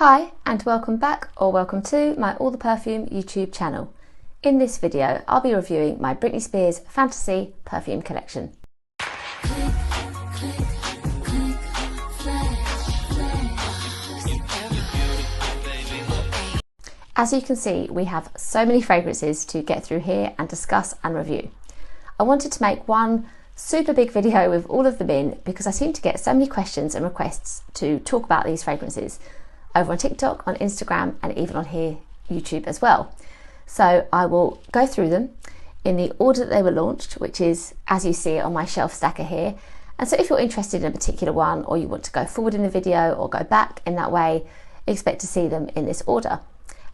Hi and welcome back or welcome to my All the Perfume YouTube channel. In this video I'll be reviewing my Britney Spears Fantasy perfume collection. As you can see, we have so many fragrances to get through here and discuss and review. I wanted to make one super big video with all of them in because I seem to get so many questions and requests to talk about these fragrances over on TikTok, on Instagram, and even on here, YouTube as well. So I will go through them in the order that they were launched, which is as you see on my shelf stacker here. And so if you're interested in a particular one, or you want to go forward in the video or go back in that way, expect to see them in this order.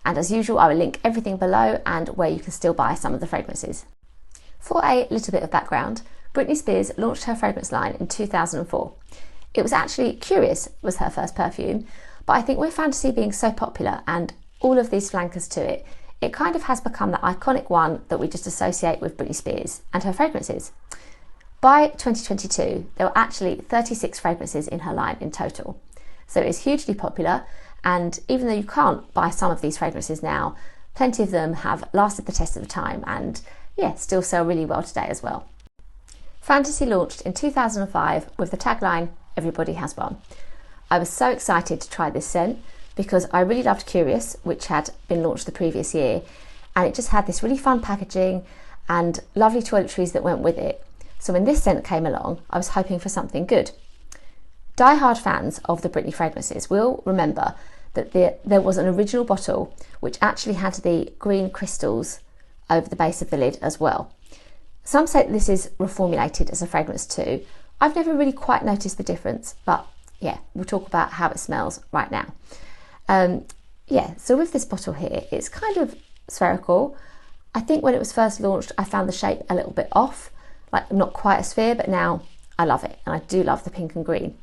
And as usual, I will link everything below and where you can still buy some of the fragrances. For a little bit of background, Britney Spears launched her fragrance line in 2004. It was actually Curious was her first perfume, but I think with Fantasy being so popular and all of these flankers to it, it kind of has become that iconic one that we just associate with Britney Spears and her fragrances. By 2022, there were actually 36 fragrances in her line in total. So it's hugely popular, and even though you can't buy some of these fragrances now, plenty of them have lasted the test of time and still sell really well today as well. Fantasy launched in 2005 with the tagline, "Everybody has one." I was so excited to try this scent because I really loved Curious, which had been launched the previous year, and it just had this really fun packaging and lovely toiletries that went with it. So when this scent came along, I was hoping for something good. Die-hard fans of the Britney fragrances will remember that there was an original bottle which actually had the green crystals over the base of the lid as well. Some say that this is reformulated as a fragrance too. I've never really quite noticed the difference, but we'll talk about how it smells right now. So with this bottle here, it's kind of spherical. I think when it was first launched, I found the shape a little bit off, like not quite a sphere, but now I love it, and I do love the pink and green.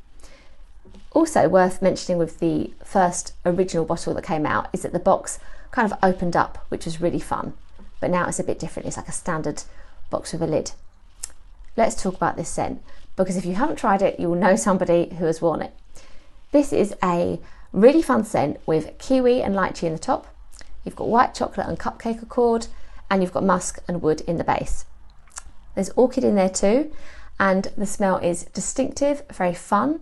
Also worth mentioning with the first original bottle that came out is that the box kind of opened up, which was really fun, but now it's a bit different. It's like a standard box with a lid. Let's talk about this scent, because if you haven't tried it, you will know somebody who has worn it. This is a really fun scent with kiwi and lychee in the top. You've got white chocolate and cupcake accord, and you've got musk and wood in the base. There's orchid in there too, and the smell is distinctive, very fun,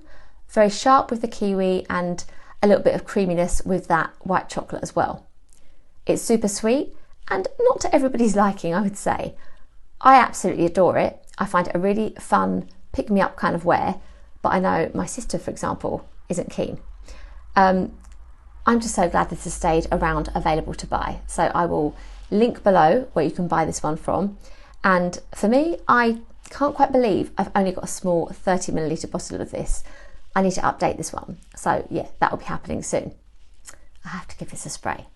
very sharp with the kiwi, and a little bit of creaminess with that white chocolate as well. It's super sweet and not to everybody's liking, I would say. I absolutely adore it. I find it a really fun pick-me-up kind of wear, but I know my sister, for example, isn't keen. I'm just so glad this has stayed around available to buy. So I will link below where you can buy this one from. And for me, I can't quite believe I've only got a small 30ml bottle of this. I need to update this one. So that will be happening soon. I have to give this a spray.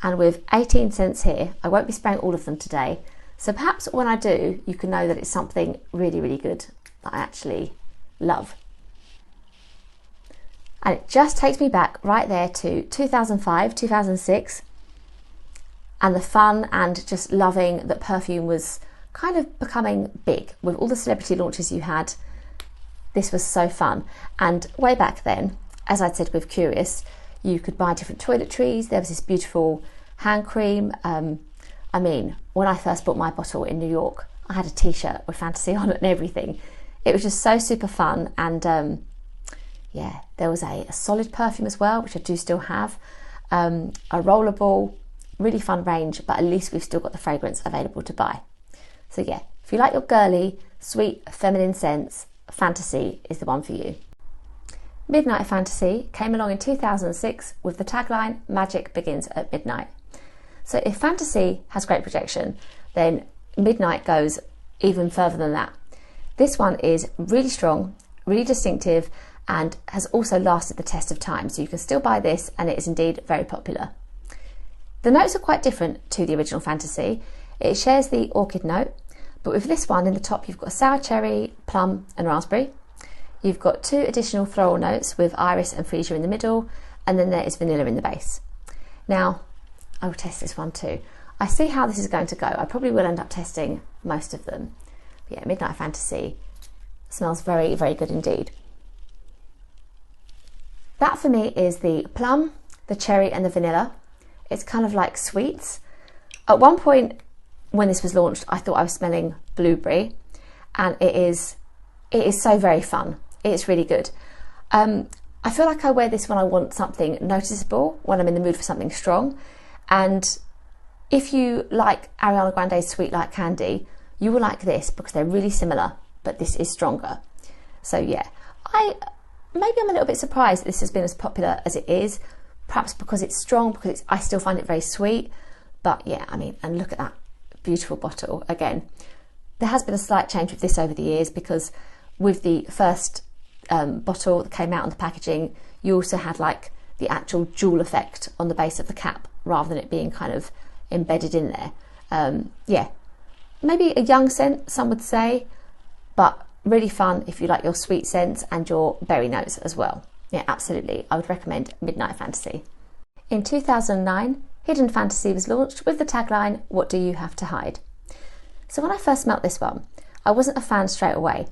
And with 18 scents here, I won't be spraying all of them today. So perhaps when I do, you can know that it's something really, really good that I actually love. And it just takes me back right there to 2005, 2006, and the fun and just loving that Perfume was kind of becoming big with all the celebrity launches you had. This was so fun. And way back then, as I'd said with Curious, you could buy different toiletries. There was this beautiful hand cream. I mean, when I first bought my bottle in New York, I had a t-shirt with Fantasy on it and everything. It was just so super fun. And there was a solid perfume as well, which I do still have. A rollerball, really fun range, but at least we've still got the fragrance available to buy. So if you like your girly, sweet, feminine scents, Fantasy is the one for you. Midnight Fantasy came along in 2006 with the tagline, "Magic begins at midnight." So if Fantasy has great projection, then Midnight goes even further than that. This one is really strong, really distinctive, and has also lasted the test of time. So you can still buy this, and it is indeed very popular. The notes are quite different to the original Fantasy. It shares the orchid note, but with this one in the top, you've got sour cherry, plum, and raspberry. You've got 2 additional floral notes with iris and freesia in the middle, and then there is vanilla in the base. Now, I will test this one too. I see how this is going to go. I probably will end up testing most of them. But Midnight Fantasy smells very, very good indeed. That for me is the plum, the cherry and the vanilla. It's kind of like sweets. At one point when this was launched, I thought I was smelling blueberry, and it is so very fun. It's really good. I feel like I wear this when I want something noticeable, when I'm in the mood for something strong. And if you like Ariana Grande's Sweet Like Candy, you will like this because they're really similar, but this is stronger. So yeah, maybe I'm a little bit surprised that this has been as popular as it is, perhaps because it's strong, because I still find it very sweet. But yeah, I mean, and look at that beautiful bottle. Again, there has been a slight change with this over the years, because with the first bottle that came out on the packaging, you also had like the actual jewel effect on the base of the cap, rather than it being kind of embedded in there. Yeah, maybe a young scent, some would say, but really fun if you like your sweet scents and your berry notes as well. Yeah, absolutely. I would recommend Midnight Fantasy. In 2009, Hidden Fantasy was launched with the tagline, "What do you have to hide?" So when I first smelt this one, I wasn't a fan straight away.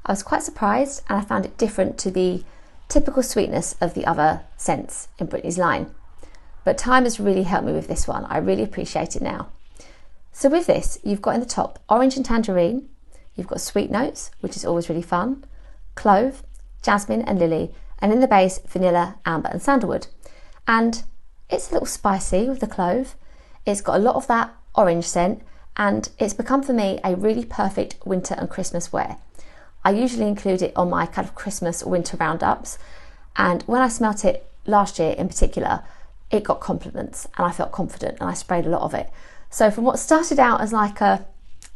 I was quite surprised, and I found it different to the typical sweetness of the other scents in Britney's line. But time has really helped me with this one. I really appreciate it now. So with this, you've got in the top orange and tangerine, you've got sweet notes, which is always really fun, clove, jasmine and lily, and in the base, vanilla, amber and sandalwood. And it's a little spicy with the clove. It's got a lot of that orange scent, and it's become for me a really perfect winter and Christmas wear. I usually include it on my kind of Christmas winter roundups, and when I smelt it last year in particular, it got compliments and I felt confident, and I sprayed a lot of it. So from what started out as like a,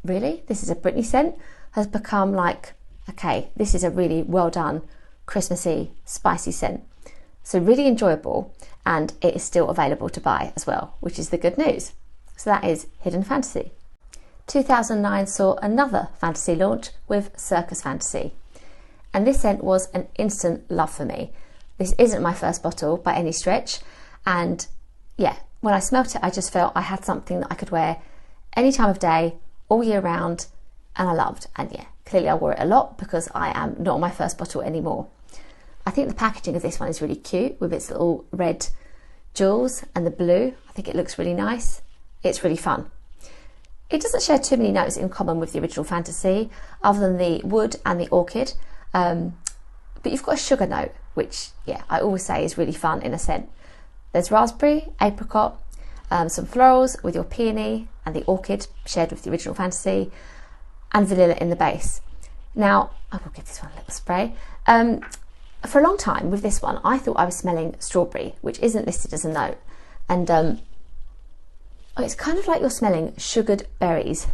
really, this is a Britney scent, has become like, okay, this is a really well done Christmassy spicy scent. So really enjoyable, and it is still available to buy as well, which is the good news. So that is Hidden Fantasy. 2009 saw another fantasy launch with Circus Fantasy, and this scent was an instant love for me. This isn't my first bottle by any stretch, and yeah, when I smelt it, I just felt I had something that I could wear any time of day, all year round, and I loved. And yeah, clearly I wore it a lot because I am not on my first bottle anymore. I think the packaging of this one is really cute with its little red jewels and the blue. I think it looks really nice. It's really fun. It doesn't share too many notes in common with the original Fantasy, other than the wood and the orchid. But you've got a sugar note, which, yeah, I always say is really fun in a scent. There's raspberry, apricot, some florals with your peony and the orchid shared with the original Fantasy, and vanilla in the base. Now, I will give this one a little spray. For a long time with this one, I thought I was smelling strawberry, which isn't listed as a note. And it's kind of like you're smelling sugared berries.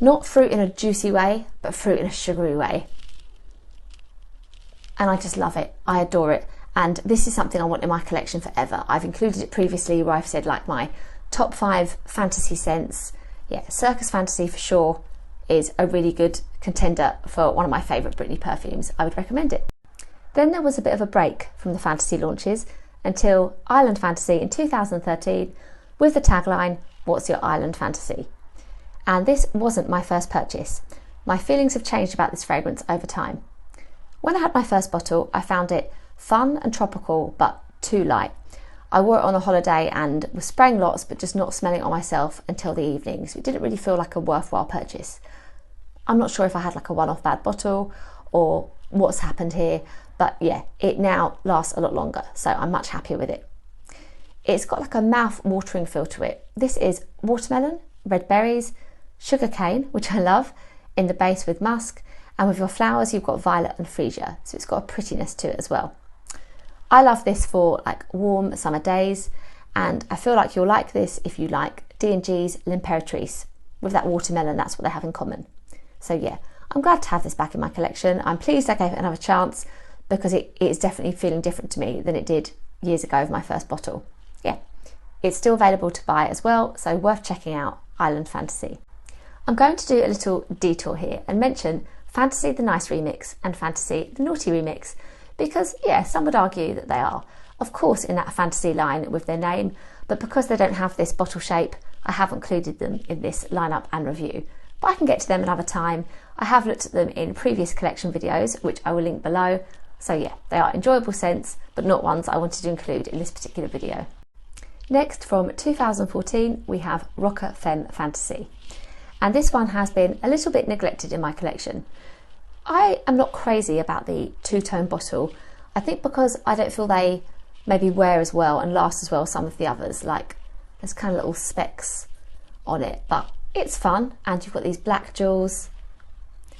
Not fruit in a juicy way, but fruit in a sugary way. And I just love it. I adore it. And this is something I want in my collection forever. I've included it previously where I've said like my top 5 fantasy scents. Yeah, Circus Fantasy for sure is a really good contender for one of my favourite Britney perfumes. I would recommend it. Then there was a bit of a break from the fantasy launches until Highland Fantasy in 2013 with the tagline, "What's your Highland Fantasy?" And this wasn't my first purchase. My feelings have changed about this fragrance over time. When I had my first bottle, I found it fun and tropical, but too light. I wore it on a holiday and was spraying lots, but just not smelling it on myself until the evening. So it didn't really feel like a worthwhile purchase. I'm not sure if I had like a one-off bad bottle or what's happened here, but yeah, it now lasts a lot longer. So I'm much happier with it. It's got like a mouth-watering feel to it. This is watermelon, red berries, sugar cane, which I love, in the base with musk, and with your flowers you've got violet and freesia, so it's got a prettiness to it as well. I love this for like warm summer days, and I feel like you'll like this if you like D&G's L'Imperatrice. With that watermelon, that's what they have in common. So yeah, I'm glad to have this back in my collection. I'm pleased I gave it another chance because it is definitely feeling different to me than it did years ago with my first bottle. Yeah, it's still available to buy as well, so worth checking out, Highland Fantasy. I'm going to do a little detour here and mention Fantasy the Nice remix and Fantasy the Naughty remix, because yeah, some would argue that they are, of course, in that Fantasy line with their name, but because they don't have this bottle shape, I have included them in this lineup and review. But I can get to them another time. I have looked at them in previous collection videos, which I will link below. So yeah, they are enjoyable scents, but not ones I wanted to include in this particular video. Next, from 2014, we have Femme Fantasy. And this one has been a little bit neglected in my collection. I am not crazy about the two-tone bottle. I think because I don't feel they maybe wear as well and last as well as some of the others. Like, there's kind of little specks on it, but it's fun. And you've got these black jewels.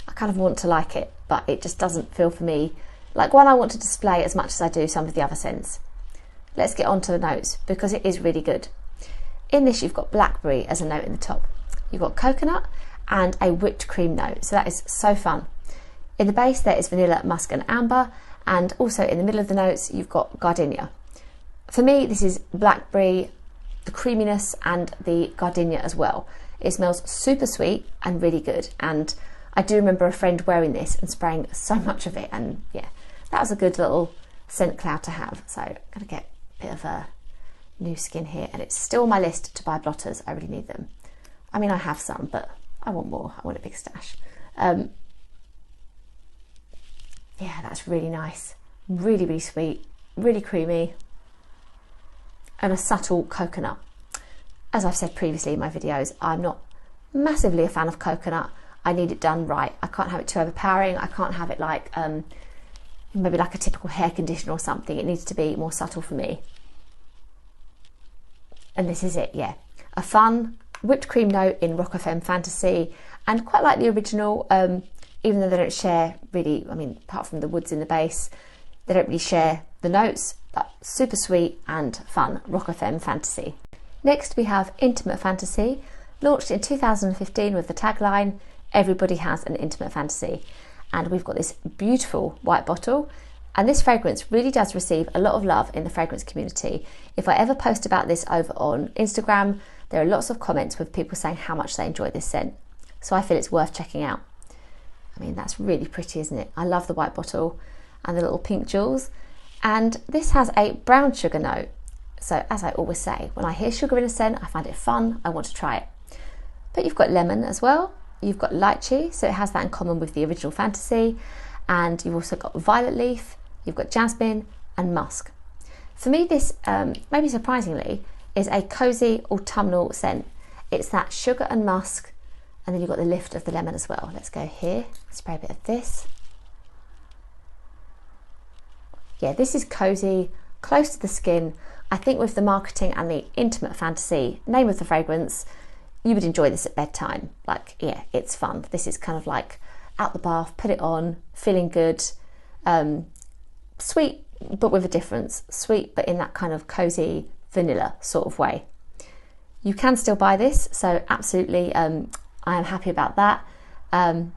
I kind of want to like it, but it just doesn't feel for me like one I want to display as much as I do some of the other scents. Let's get on to the notes because it is really good. In this, you've got blackberry as a note in the top. You've got coconut and a whipped cream note, so that is so fun. In the base, there is vanilla, musk and amber, and also in the middle of the notes, you've got gardenia. For me, this is blackberry, the creaminess and the gardenia as well. It smells super sweet and really good, and I do remember a friend wearing this and spraying so much of it, and yeah, that was a good little scent cloud to have. So I'm going to get a bit of a new skin here, and it's still on my list to buy blotters. I really need them. I mean, I have some, but I want more. I want a big stash. Yeah, that's really nice. Really, really sweet, really creamy, and a subtle coconut. As I've said previously in my videos, I'm not massively a fan of coconut. I need it done right. I can't have it too overpowering. I can't have it like maybe like a typical hair conditioner or something. It needs to be more subtle for me. And this is it, yeah. A fun whipped cream note in Femme Fantasy, and quite like the original, even though they don't share really, I mean, apart from the woods in the base, they don't really share the notes, but super sweet and fun, Femme Fantasy. Next we have Intimate Fantasy, launched in 2015 with the tagline, "Everybody has an intimate fantasy." And we've got this beautiful white bottle, and this fragrance really does receive a lot of love in the fragrance community. If I ever post about this over on Instagram, there are lots of comments with people saying how much they enjoy this scent. So I feel it's worth checking out. I mean, that's really pretty, isn't it? I love the white bottle and the little pink jewels. And this has a brown sugar note. So as I always say, when I hear sugar in a scent, I find it fun, I want to try it. But you've got lemon as well. You've got lychee, so it has that in common with the original Fantasy. And you've also got violet leaf, you've got jasmine and musk. For me, this, maybe surprisingly, is a cozy autumnal scent. It's that sugar and musk, and then you've got the lift of the lemon as well. Let's go here, spray a bit of this. Yeah, this is cozy, close to the skin. I think with the marketing and the Intimate Fantasy, name of the fragrance, you would enjoy this at bedtime. Like, yeah, it's fun. This is kind of like out the bath, put it on, feeling good. Sweet, but with a difference. Sweet, but in that kind of cozy vanilla sort of way. You can still buy this, so absolutely, I am happy about that. A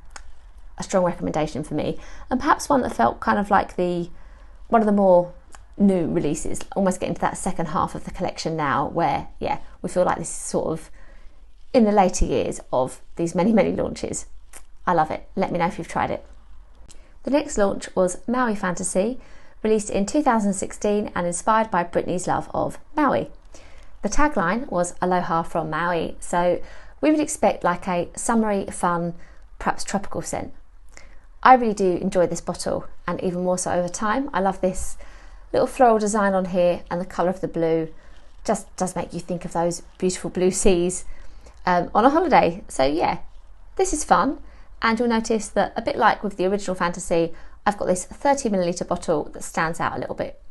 strong recommendation for me, and perhaps one that felt kind of like one of the more new releases, almost getting to that second half of the collection now, where yeah, we feel like this is sort of in the later years of these many launches. I love it. Let me know if you've tried it. The next launch was Maui Fantasy, released in 2016 and inspired by Britney's love of Maui. The tagline was "Aloha from Maui," so we would expect like a summery, fun, perhaps tropical scent. I really do enjoy this bottle, and even more so over time. I love this little floral design on here, and the colour of the blue just does make you think of those beautiful blue seas on a holiday. So yeah, this is fun, and you'll notice that a bit like with the original Fantasy, I've got this 30ml bottle that stands out a little bit.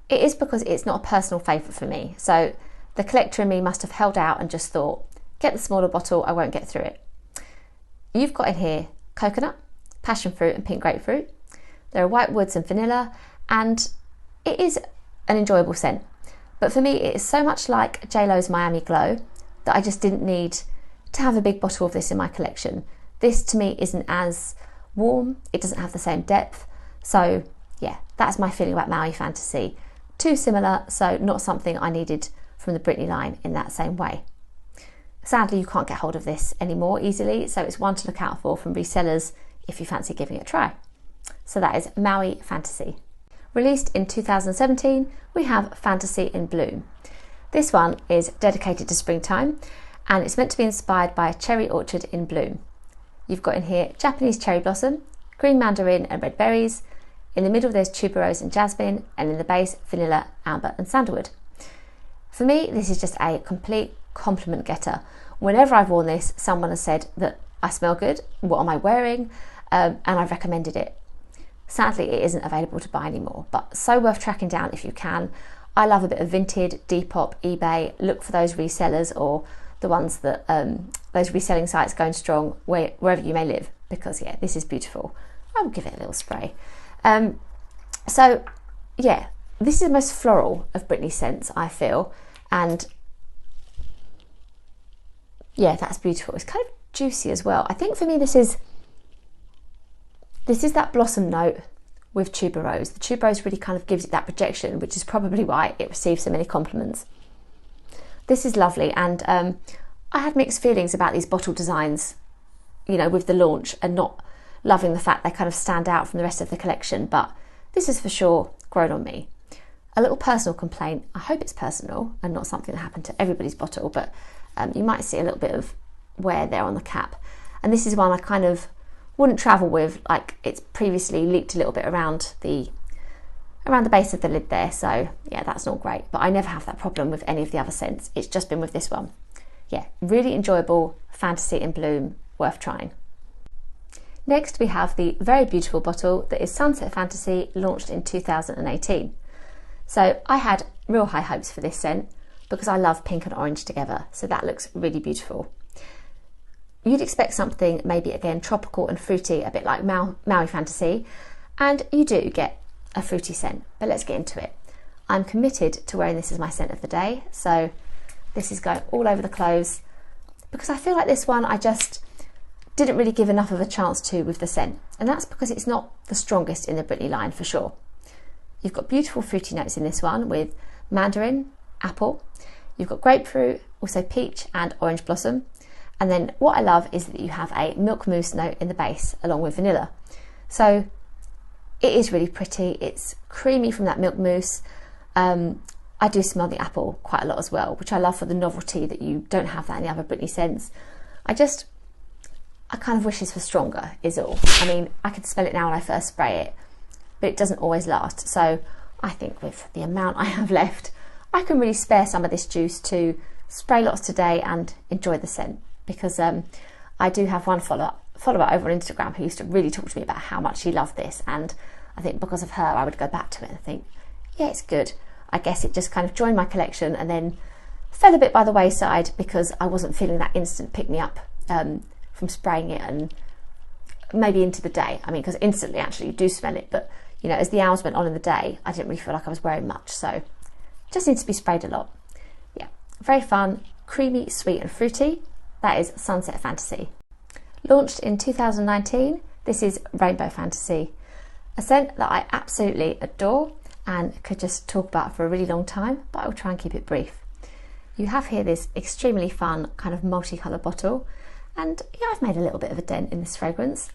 It is because it's not a personal favourite for me, so the collector in me must have held out and just thought, get the smaller bottle, I won't get through it. You've got in here coconut, passion fruit and pink grapefruit. There are white woods and vanilla, and it is an enjoyable scent. But for me, it is so much like JLo's Miami Glow that I just didn't need to have a big bottle of this in my collection. This to me isn't as warm, it doesn't have the same depth. So yeah, that's my feeling about Maui Fantasy. Too similar, so not something I needed from the Britney line in that same way. Sadly, you can't get hold of this anymore easily, so it's one to look out for from resellers if you fancy giving it a try. So that is Maui Fantasy. Released in 2017, we have Fantasy in Bloom. This one is dedicated to springtime, and it's meant to be inspired by a cherry orchard in bloom. You've got in here Japanese cherry blossom, green mandarin and red berries, In the middle there's tuberose and jasmine, and in the base vanilla, amber and sandalwood. For me, this is just a complete compliment getter. Whenever I've worn this, someone has said that I smell good, what am I wearing, and I've recommended it. Sadly, it isn't available to buy anymore, but so worth tracking down if you can. I love a bit of Vinted, Depop, eBay. Look for those resellers or the ones that those reselling sites going strong wherever you may live, because yeah, this is beautiful. I will give it a little spray. So yeah, this is the most floral of Britney's scents, I feel, and yeah, that's beautiful. It's kind of juicy as well. I think for me this is that blossom note with tuberose. The tuberose really kind of gives it that projection, which is probably why it receives so many compliments. This is lovely, and I had mixed feelings about these bottle designs, you know, with the launch, and not loving the fact they kind of stand out from the rest of the collection, but this is for sure grown on me. A little personal complaint, I hope it's personal and not something that happened to everybody's bottle, but you might see a little bit of wear there on the cap, and this is one I kind of wouldn't travel with, like it's previously leaked a little bit around the base of the lid there, so yeah, that's not great, but I never have that problem with any of the other scents. It's just been with this one. Yeah, really enjoyable fantasy in bloom, worth trying. Next we have the very beautiful bottle that is Sunset Fantasy, launched in 2018. So I had real high hopes for this scent because I love pink and orange together, so that looks really beautiful. You'd expect something maybe again tropical and fruity, a bit like Maui Fantasy, and you do get a fruity scent, but let's get into it. I'm committed to wearing this as my scent of the day, so this is going all over the clothes because I feel like this one I just didn't really give enough of a chance to with the scent, and that's because it's not the strongest in the Britney line for sure. You've got beautiful fruity notes in this one with mandarin, apple, you've got grapefruit, also peach and orange blossom. And then what I love is that you have a milk mousse note in the base along with vanilla. So it is really pretty. It's creamy from that milk mousse. I do smell the apple quite a lot as well, which I love for the novelty that you don't have that in the other Britney scents. I kind of wish this was stronger is all. I mean, I can smell it now when I first spray it, but it doesn't always last. So I think with the amount I have left, I can really spare some of this juice to spray lots today and enjoy the scent. Because I do have one follower over on Instagram who used to really talk to me about how much she loved this, and I think because of her I would go back to it and think, yeah, it's good. I guess it just kind of joined my collection and then fell a bit by the wayside because I wasn't feeling that instant pick-me-up from spraying it and maybe into the day. I mean, because instantly actually you do smell it, but you know, as the hours went on in the day I didn't really feel like I was wearing much, so just needs to be sprayed a lot. Yeah, very fun, creamy, sweet and fruity. That is Sunset Fantasy. Launched in 2019, this is Rainbow Fantasy, a scent that I absolutely adore and could just talk about for a really long time, but I will try and keep it brief. You have here this extremely fun kind of multicolour bottle, and yeah, I've made a little bit of a dent in this fragrance.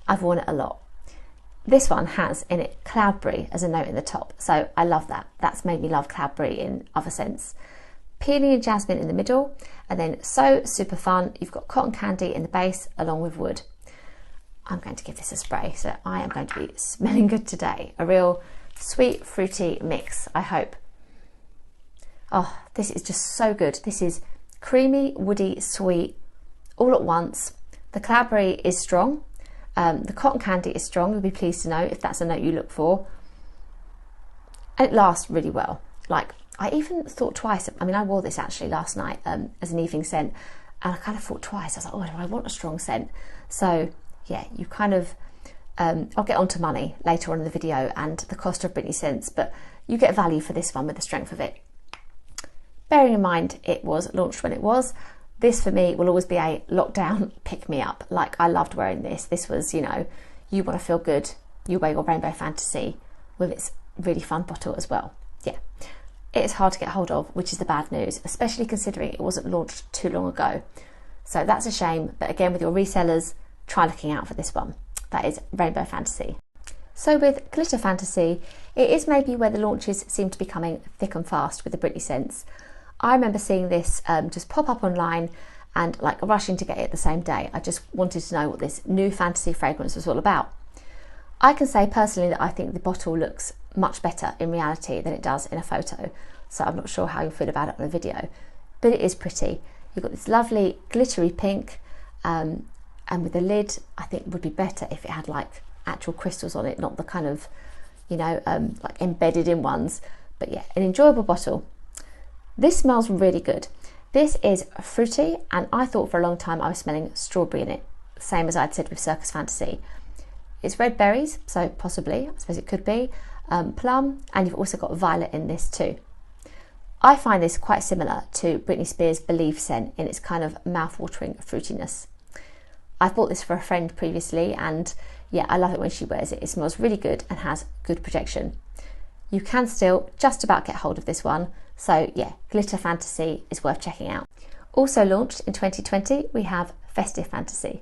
I've worn it a lot. This one has in it cloudberry as a note in the top, so I love that. That's made me love cloudberry in other scents. Peony and jasmine in the middle, and then so super fun, you've got cotton candy in the base along with wood. I'm going to give this a spray, so I am going to be smelling good today. A real sweet fruity mix, I hope. Oh, this is just so good. This is creamy, woody, sweet, all at once. The cloudberry is strong, the cotton candy is strong, you'll be pleased to know if that's a note you look for, and it lasts really well. Like, I even thought twice, I mean, I wore this actually last night as an evening scent, and I kind of thought twice. I was like, oh, do I want a strong scent? So yeah, you kind of, I'll get onto money later on in the video and the cost of Britney scents, but you get value for this one with the strength of it. Bearing in mind it was launched when it was, this for me will always be a lockdown pick-me-up. Like, I loved wearing this. This was, you know, you want to feel good, you wear your Rainbow Fantasy with its really fun bottle as well. Yeah. It is hard to get hold of, which is the bad news, especially considering it wasn't launched too long ago. So that's a shame, but again, with your resellers, try looking out for this one. That is Rainbow Fantasy. So with Glitter Fantasy, it is maybe where the launches seem to be coming thick and fast with the Britney scents. I remember seeing this just pop up online and like rushing to get it the same day. I just wanted to know what this new fantasy fragrance was all about. I can say personally that I think the bottle looks much better in reality than it does in a photo, so I'm not sure how you'll feel about it on a video, but it is pretty. You've got this lovely glittery pink, and with the lid, I think would be better if it had like actual crystals on it, not the kind of, you know, like embedded in ones. But yeah, an enjoyable bottle. This smells really good. This is fruity, and I thought for a long time I was smelling strawberry in it, same as I'd said with Circus Fantasy. It's red berries, so possibly, I suppose it could be, plum, and you've also got violet in this too. I find this quite similar to Britney Spears' Believe scent in its kind of mouth-watering fruitiness. I've bought this for a friend previously, and yeah, I love it when she wears it. It smells really good and has good projection. You can still just about get hold of this one, so yeah, Glitter Fantasy is worth checking out. Also launched in 2020, we have Festive Fantasy.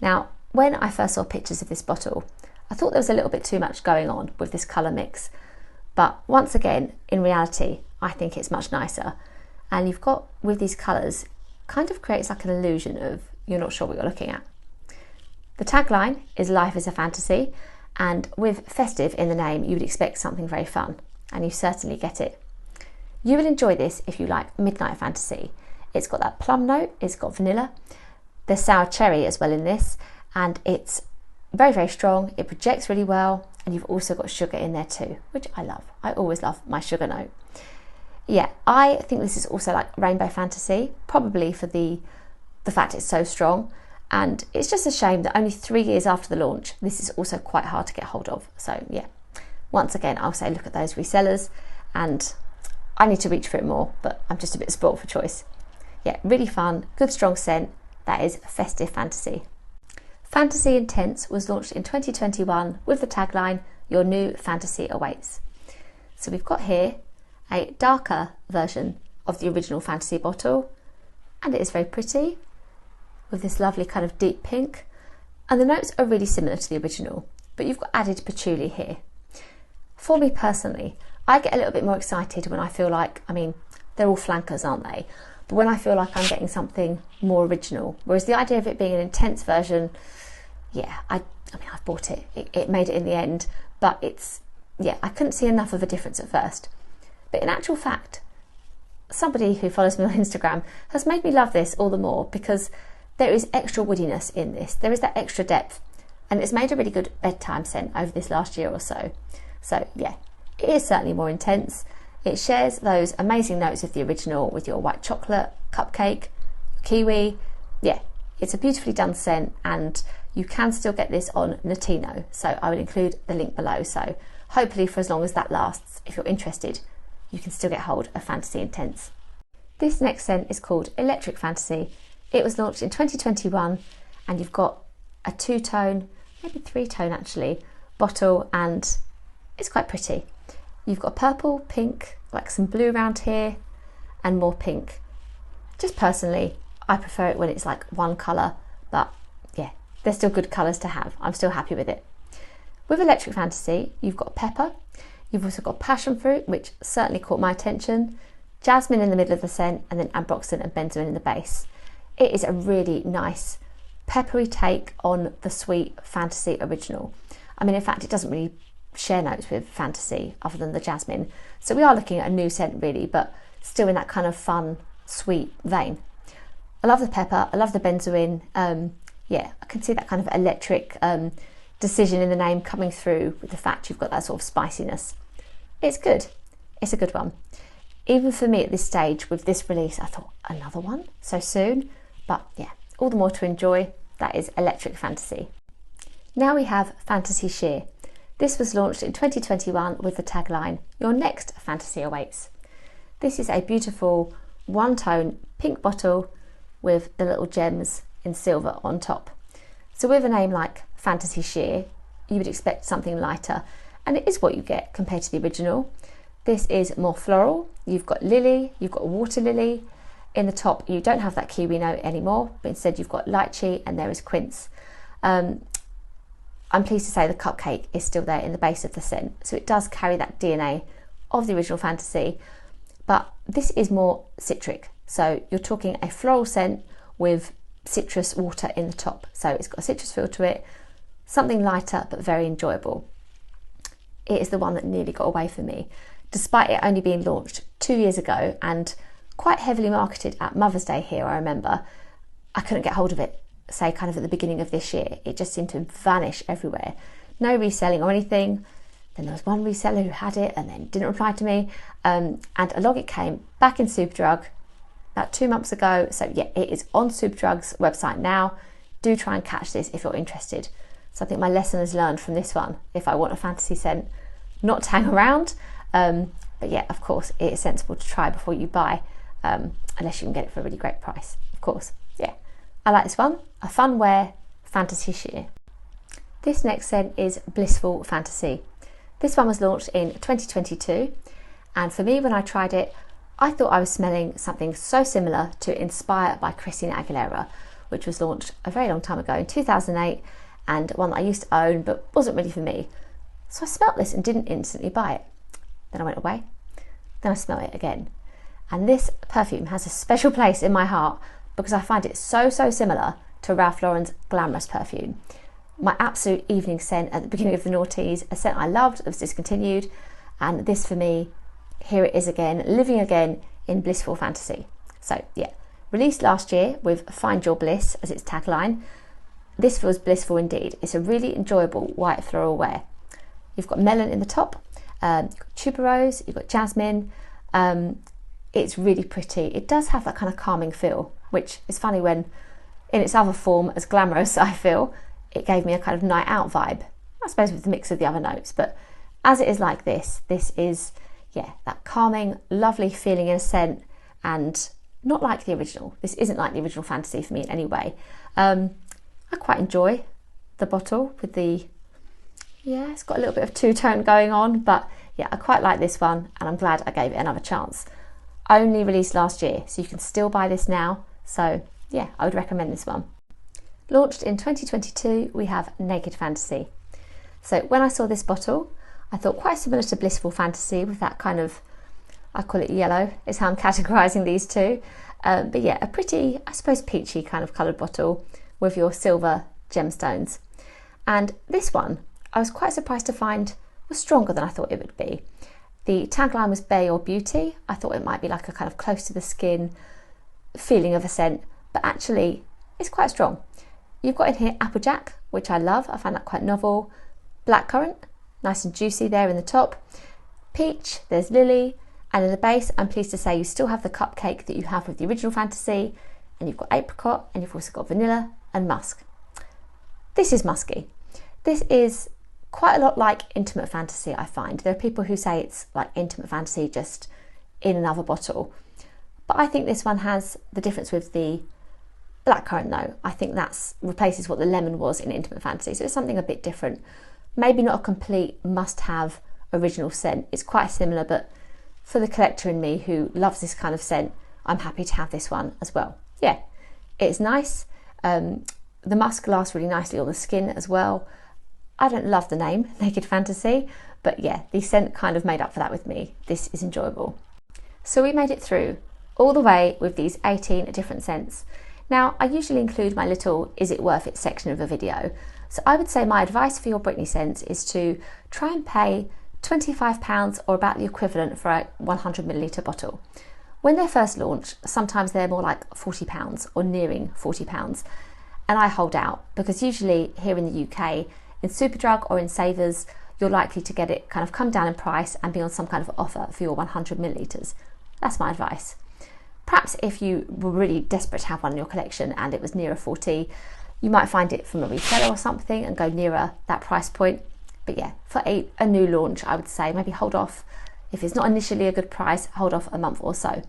Now, when I first saw pictures of this bottle, I thought there was a little bit too much going on with this colour mix, but once again, in reality, I think it's much nicer. And you've got, with these colours, kind of creates like an illusion of you're not sure what you're looking at. The tagline is Life is a Fantasy, and with festive in the name, you would expect something very fun, and you certainly get it. You will enjoy this if you like midnight fantasy. It's got that plum note, it's got vanilla, there's sour cherry as well in this, and it's very, very strong, it projects really well, and you've also got sugar in there too, which I love. I always love my sugar note. Yeah, I think this is also like rainbow fantasy, probably for the fact it's so strong, and it's just a shame that only 3 years after the launch, this is also quite hard to get hold of. So yeah, once again, I'll say look at those resellers, and I need to reach for it more, but I'm just a bit spoiled for choice. Yeah, really fun, good strong scent. That is Festive Fantasy. Fantasy Intense was launched in 2021 with the tagline, Your New Fantasy Awaits. So we've got here a darker version of the original Fantasy bottle, and it is very pretty with this lovely kind of deep pink, and the notes are really similar to the original, but you've got added patchouli here. For me personally, I get a little bit more excited when I feel like, I mean, they're all flankers, aren't they? But when I feel like I'm getting something more original, whereas the idea of it being an intense version, yeah, I mean, I've bought it. It made it in the end, but it's, yeah, I couldn't see enough of a difference at first. But in actual fact, somebody who follows me on Instagram has made me love this all the more, because there is extra woodiness in this. There is that extra depth, and it's made a really good bedtime scent over this last year or so. So yeah, it is certainly more intense. It shares those amazing notes of the original with your white chocolate, cupcake, kiwi. Yeah, it's a beautifully done scent, and you can still get this on Notino. So I will include the link below. So hopefully for as long as that lasts, if you're interested, you can still get hold of Fantasy Intense. This next scent is called Electric Fantasy. It was launched in 2021, and you've got a 2-tone, maybe 3-tone actually, bottle, and it's quite pretty. You've got purple, pink, like some blue around here, and more pink. Just personally, I prefer it when it's like one colour, but yeah, they're still good colours to have. I'm still happy with it. With Electric Fantasy, you've got pepper, you've also got passion fruit, which certainly caught my attention, jasmine in the middle of the scent, and then ambroxan and benzoin in the base. It is a really nice peppery take on the sweet Fantasy original. I mean, in fact, it doesn't really share notes with Fantasy other than the jasmine. So we are looking at a new scent really, but still in that kind of fun, sweet vein. I love the pepper, I love the benzoin. Yeah, I can see that kind of electric decision in the name coming through with the fact you've got that sort of spiciness. It's good. It's a good one. Even for me at this stage with this release, I thought another one so soon, but yeah, all the more to enjoy. That is Electric Fantasy. Now we have Fantasy Sheer. This was launched in 2021 with the tagline, Your Next Fantasy Awaits. This is a beautiful one-tone pink bottle with the little gems in silver on top. So with a name like Fantasy Sheer, you would expect something lighter, and it is what you get compared to the original. This is more floral. You've got lily, you've got water lily. In the top, you don't have that kiwi note anymore, but instead you've got lychee and there is quince. I'm pleased to say the cupcake is still there in the base of the scent, so it does carry that DNA of the original Fantasy, but this is more citric. So you're talking a floral scent with citrus water in the top. So it's got a citrus feel to it, something lighter but very enjoyable. It is the one that nearly got away from me, despite it only being launched 2 years ago and quite heavily marketed at Mother's Day here. I remember I couldn't get hold of it, say kind of at the beginning of this year. It just seemed to vanish everywhere. No reselling or anything. Then there was one reseller who had it and then didn't reply to me, and along it came back in Superdrug about 2 months ago. So yeah, it is on Superdrug's website now. Do try and catch this if you're interested. So I think my lesson is learned from this one. If I want a fantasy scent, not to hang around, but yeah, of course it is sensible to try before you buy, unless you can get it for a really great price, of course. Yeah, I like this one. A fun wear fantasy sheer. This next scent is Blissful Fantasy. This one was launched in 2022, and for me, when I tried it, I thought I was smelling something so similar to Inspire by Christina Aguilera, which was launched a very long time ago in 2008, and one that I used to own but wasn't really for me. So I smelt this and didn't instantly buy it. Then I went away, then I smelled it again. And this perfume has a special place in my heart because I find it so similar to Ralph Lauren's Glamorous perfume. My absolute evening scent at the beginning of the noughties, a scent I loved that was discontinued, and this for me, here it is again, living again in Blissful Fantasy. So yeah, released last year with Find Your Bliss as its tagline. This feels blissful indeed. It's a really enjoyable white floral wear. You've got melon in the top, you've got tuberose, you've got jasmine. It's really pretty. It does have that kind of calming feel, which is funny when in its other form as glamorous, I feel, it gave me a kind of night out vibe, I suppose with the mix of the other notes. But as it is like this is, yeah, that calming, lovely feeling in a scent, and not like the original. This isn't like the original Fantasy for me in any way. I quite enjoy the bottle with the, yeah, it's got a little bit of two-tone going on, but yeah, I quite like this one, and I'm glad I gave it another chance. Only released last year, so you can still buy this now. So yeah, I would recommend this one. Launched in 2022, we have Naked Fantasy. So when I saw this bottle, I thought quite similar to Blissful Fantasy with that kind of, I call it yellow, is how I'm categorising these two. But yeah, a pretty, I suppose, peachy kind of coloured bottle with your silver gemstones. And this one, I was quite surprised to find was stronger than I thought it would be. The tagline was Bay or Beauty. I thought it might be like a kind of close to the skin feeling of a scent, but actually it's quite strong. You've got in here Applejack, which I love. I find that quite novel. Blackcurrant, nice and juicy there in the top. Peach, there's Lily, and in the base, I'm pleased to say you still have the cupcake that you have with the original Fantasy, and you've got apricot, and you've also got vanilla and musk. This is musky. This is quite a lot like Intimate Fantasy, I find. There are people who say it's like Intimate Fantasy just in another bottle, but I think this one has the difference with the blackcurrant though. I think that replaces what the lemon was in Intimate Fantasy, so it's something a bit different. Maybe not a complete must-have original scent. It's quite similar, but for the collector in me who loves this kind of scent, I'm happy to have this one as well. Yeah, it's nice. The musk lasts really nicely on the skin as well. I don't love the name Naked Fantasy, but yeah, the scent kind of made up for that with me. This is enjoyable. So we made it through all the way with these 18 different scents. Now, I usually include my little Is It Worth It section of a video. So I would say my advice for your Britney scents is to try and pay £25 or about the equivalent for a 100ml bottle. When they're first launched, sometimes they're more like £40 or nearing £40. And I hold out because usually here in the UK, in Superdrug or in Savers, you're likely to get it kind of come down in price and be on some kind of offer for your 100ml. That's my advice. Perhaps if you were really desperate to have one in your collection and it was nearer 40, you might find it from a reseller or something and go nearer that price point. But yeah, for a new launch, I would say maybe hold off. If it's not initially a good price, hold off a month or so.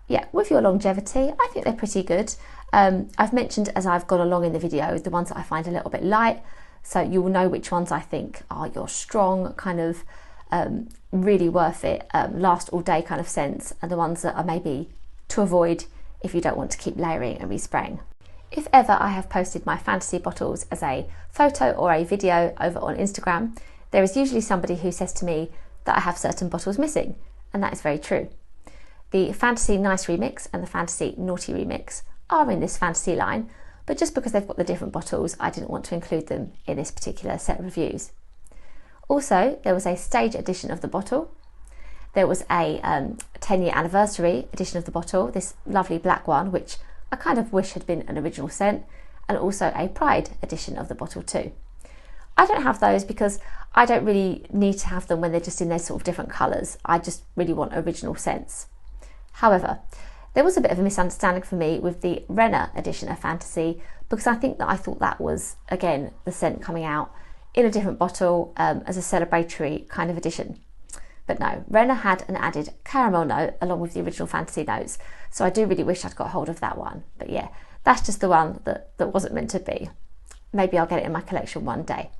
Yeah, with your longevity, I think they're pretty good. I've mentioned as I've gone along in the video, the ones that I find a little bit light. So you will know which ones I think are your strong kind of really worth it, last all day kind of scents, and the ones that are maybe to avoid if you don't want to keep layering and respraying. If ever I have posted my fantasy bottles as a photo or a video over on Instagram, there is usually somebody who says to me that I have certain bottles missing, and that is very true. The Fantasy Nice Remix and the Fantasy Naughty Remix are in this fantasy line, but just because they've got the different bottles, I didn't want to include them in this particular set of reviews. Also, there was a stage edition of the bottle. There was a 10-year anniversary edition of the bottle, this lovely black one, which I kind of wish had been an original scent, and also a Pride edition of the bottle too. I don't have those because I don't really need to have them when they're just in their sort of different colours. I just really want original scents. However, there was a bit of a misunderstanding for me with the Renner edition of Fantasy, because I thought that was, again, the scent coming out in a different bottle as a celebratory kind of edition. But no, Renner had an added caramel note along with the original Fantasy notes, so I do really wish I'd got hold of that one. But yeah, that's just the one that wasn't meant to be. Maybe I'll get it in my collection one day.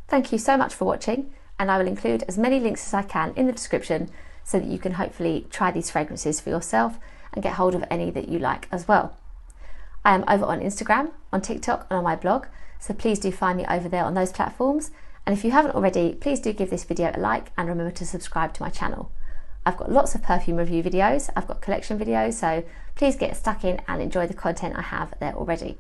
Thank you so much for watching, and I will include as many links as I can in the description so that you can hopefully try these fragrances for yourself and get hold of any that you like as well. I am over on Instagram, on TikTok and on my blog, so please do find me over there on those platforms. And if you haven't already, please do give this video a like and remember to subscribe to my channel. I've got lots of perfume review videos, I've got collection videos, so please get stuck in and enjoy the content I have there already.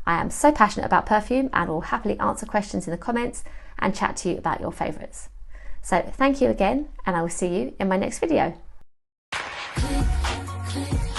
I am so passionate about perfume and will happily answer questions in the comments and chat to you about your favourites. So thank you again, and I will see you in my next video. Click, click.